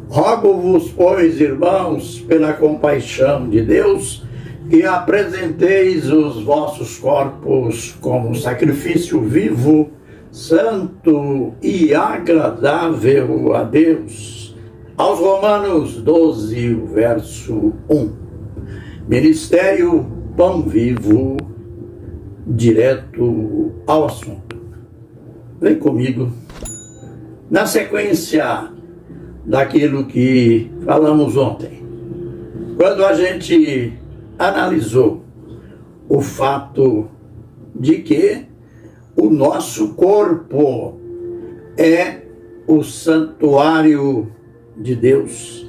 Rogo-vos, pois, irmãos, pela compaixão de Deus, que apresenteis os vossos corpos como sacrifício vivo, santo e agradável a Deus. Aos Romanos 12, verso 1. Ministério Pão Vivo, direto ao assunto. Vem comigo. Na sequência daquilo que falamos ontem, quando a gente analisou o fato de que o nosso corpo é o santuário de Deus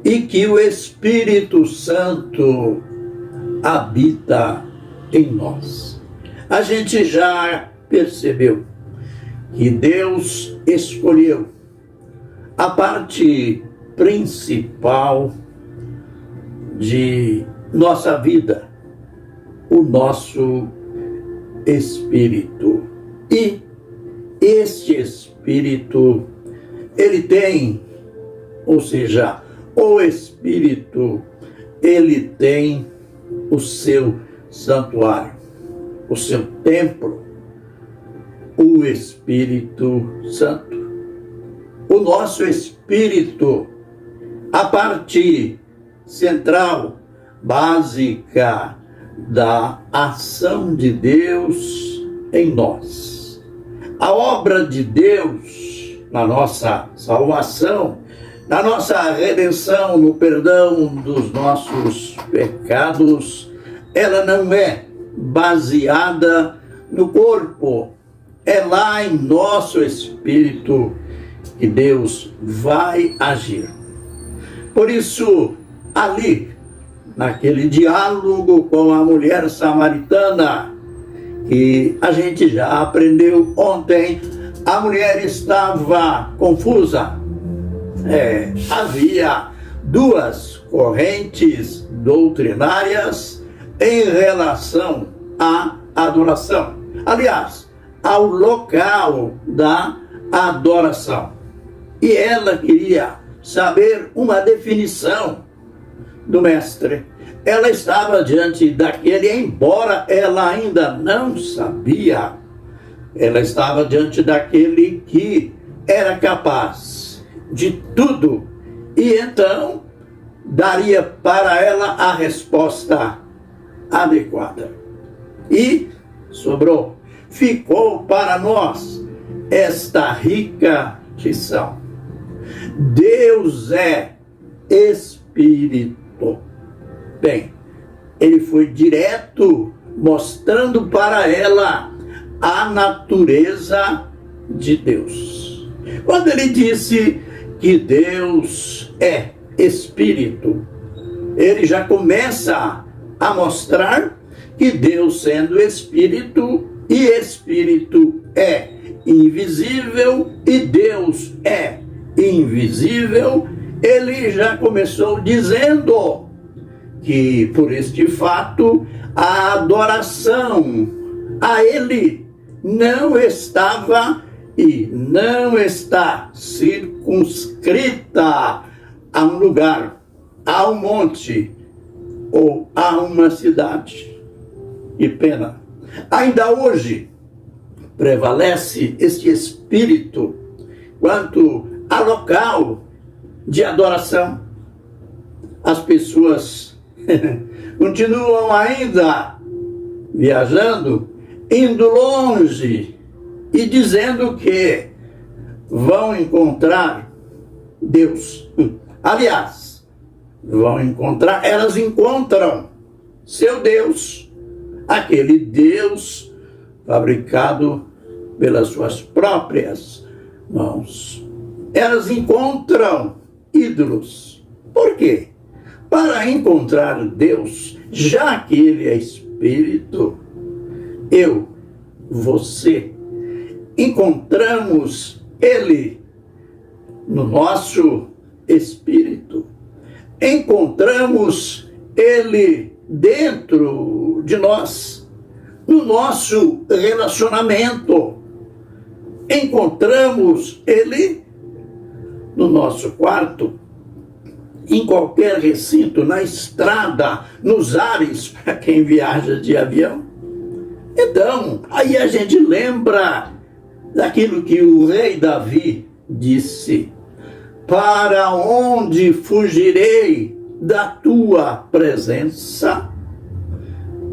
e que o Espírito Santo habita em nós. A gente já percebeu que Deus escolheu a parte principal de nossa vida, o nosso espírito. E este espírito, ele tem, ou seja, o espírito, ele tem o seu santuário, o seu templo, o Espírito Santo. O nosso espírito, a parte central, básica da ação de Deus em nós. A obra de Deus na nossa salvação, na nossa redenção, no perdão dos nossos pecados, ela não é baseada no corpo, é lá em nosso espírito que Deus vai agir. Por isso, ali, naquele diálogo com a mulher samaritana, que a gente já aprendeu ontem, a mulher estava confusa. Havia duas correntes doutrinárias em relação à adoração. Aliás, ao local da adoração. E ela queria saber uma definição do mestre. Ela estava diante daquele, embora ela ainda não sabia, ela estava diante daquele que era capaz de tudo. E então daria para ela a resposta adequada. E ficou para nós esta rica lição. Deus é Espírito. Bem, ele foi direto mostrando para ela a natureza de Deus. Quando ele disse que Deus é Espírito, ele já começa a mostrar que Deus, sendo Espírito, e Espírito é invisível e Deus é invisível, ele já começou dizendo que por este fato a adoração a ele não estava e não está circunscrita a um lugar, a um monte ou a uma cidade. Que pena. Ainda hoje prevalece este espírito quanto a local de adoração. As pessoas continuam ainda viajando, indo longe e dizendo que vão encontrar Deus. Aliás, elas encontram seu Deus, aquele Deus fabricado pelas suas próprias mãos. Elas encontram ídolos. Por quê? Para encontrar Deus, já que Ele é Espírito, eu, você, encontramos Ele no nosso espírito. Encontramos Ele dentro de nós, no nosso relacionamento. Encontramos Ele no nosso quarto, em qualquer recinto, na estrada, nos ares, para quem viaja de avião. Então, aí a gente lembra daquilo que o rei Davi disse: para onde fugirei da tua presença?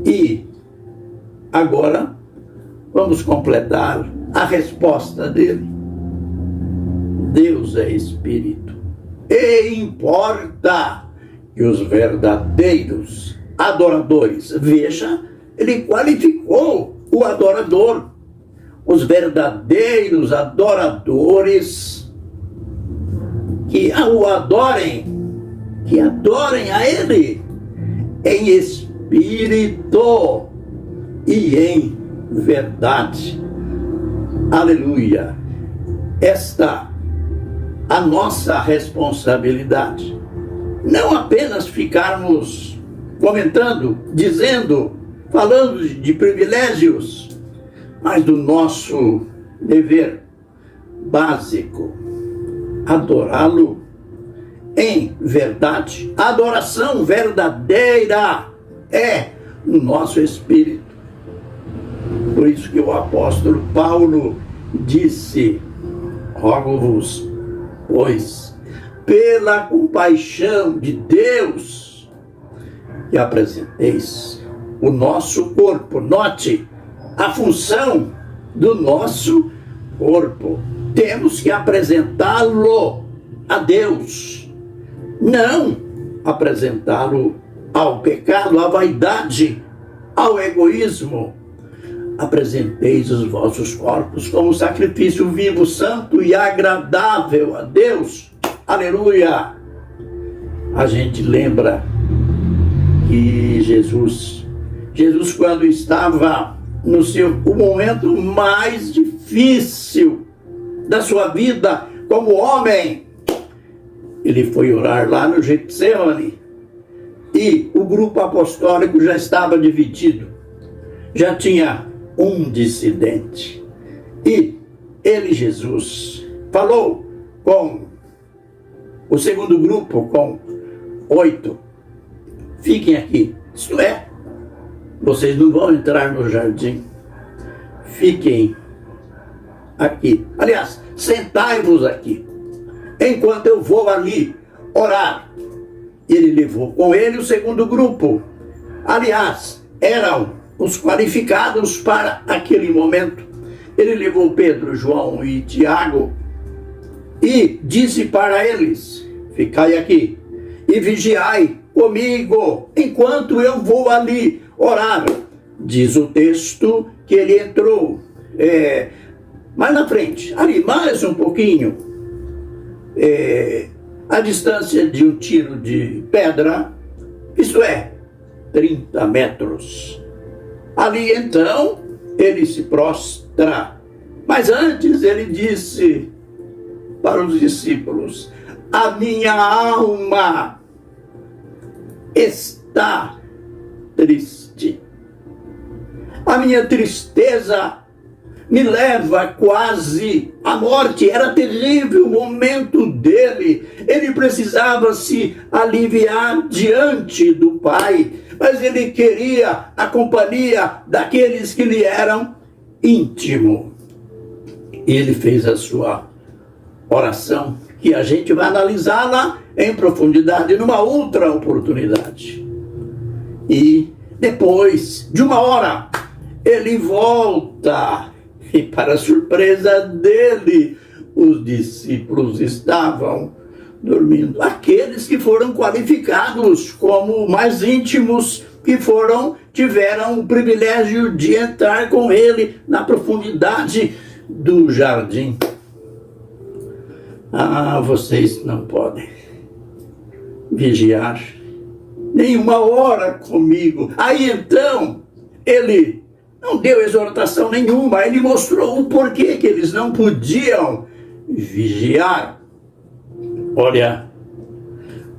E agora vamos completar a resposta dele. Deus é Espírito, e importa que os verdadeiros adoradores, veja, ele qualificou o adorador, os verdadeiros adoradores que o adorem, que adorem a ele em espírito e em verdade. Aleluia. Esta a nossa responsabilidade. Não apenas ficarmos comentando, dizendo, falando de privilégios, mas do nosso dever básico, adorá-lo em verdade. A adoração verdadeira é no nosso espírito. Por isso que o apóstolo Paulo disse: rogo-vos, pois, pela compaixão de Deus, que apresenteis o nosso corpo. Note a função do nosso corpo. Temos que apresentá-lo a Deus, não apresentá-lo ao pecado, à vaidade, ao egoísmo. Apresenteis os vossos corpos como sacrifício vivo, santo e agradável a Deus. Aleluia! A gente lembra que Jesus quando estava no o momento mais difícil da sua vida como homem, ele foi orar lá no Getsemane, e o grupo apostólico já estava dividido, já tinha um dissidente, e ele, Jesus, falou com o segundo grupo, com 8, fiquem aqui, isto é, vocês não vão entrar no jardim, fiquem aqui, aliás, sentai-vos aqui, enquanto eu vou ali orar. Ele levou com ele o segundo grupo, aliás, eram os qualificados para aquele momento. Ele levou Pedro, João e Tiago e disse para eles: ficai aqui e vigiai comigo enquanto eu vou ali orar. Diz o texto que ele entrou mais na frente, ali mais um pouquinho, a distância de um tiro de pedra, isto é, 30 metros. Ali então ele se prostra, mas antes ele disse para os discípulos: a minha alma está triste, a minha tristeza me leva quase à morte. Era terrível o momento dele, ele precisava se aliviar diante do Pai, mas ele queria a companhia daqueles que lhe eram íntimos. Ele fez a sua oração, que a gente vai analisá-la em profundidade numa outra oportunidade. E depois de uma hora, ele volta, e para surpresa dele, os discípulos estavam dormindo. Aqueles que foram qualificados como mais íntimos, que tiveram o privilégio de entrar com ele na profundidade do jardim. Ah, vocês não podem vigiar nenhuma hora comigo. Aí então, ele não deu exortação nenhuma, ele mostrou o porquê que eles não podiam vigiar. Olha,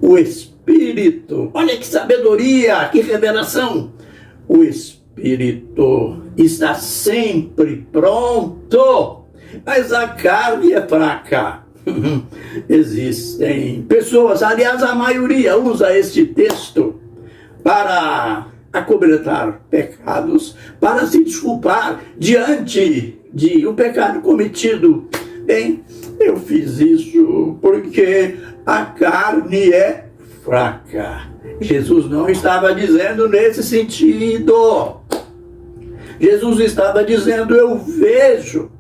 o Espírito, olha que sabedoria, que revelação. O Espírito está sempre pronto, mas a carne é fraca. Existem pessoas, aliás, a maioria usa este texto para acobertar pecados, para se desculpar diante de um pecado cometido. Bem, eu fiz isso porque a carne é fraca. Jesus não estava dizendo nesse sentido. Jesus estava dizendo: eu vejo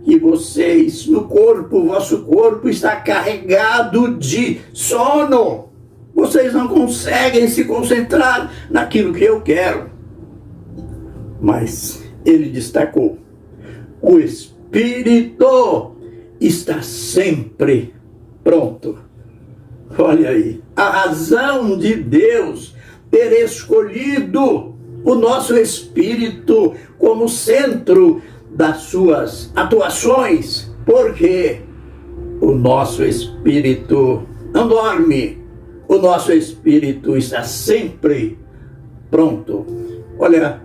que vocês, no corpo, vosso corpo está carregado de sono. Vocês não conseguem se concentrar naquilo que eu quero. Mas ele destacou: o Espírito está sempre pronto. Olha aí, a razão de Deus ter escolhido o nosso espírito como centro das suas atuações, porque o nosso espírito não dorme, o nosso espírito está sempre pronto. Olha,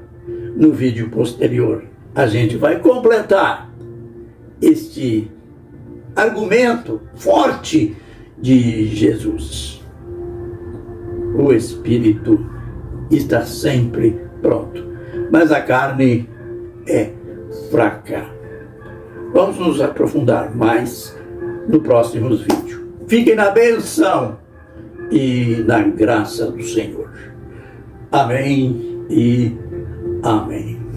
no vídeo posterior a gente vai completar este argumento forte de Jesus. O espírito está sempre pronto, mas a carne é fraca. Vamos nos aprofundar mais no próximo vídeo. Fiquem na bênção e na graça do Senhor. Amém e amém.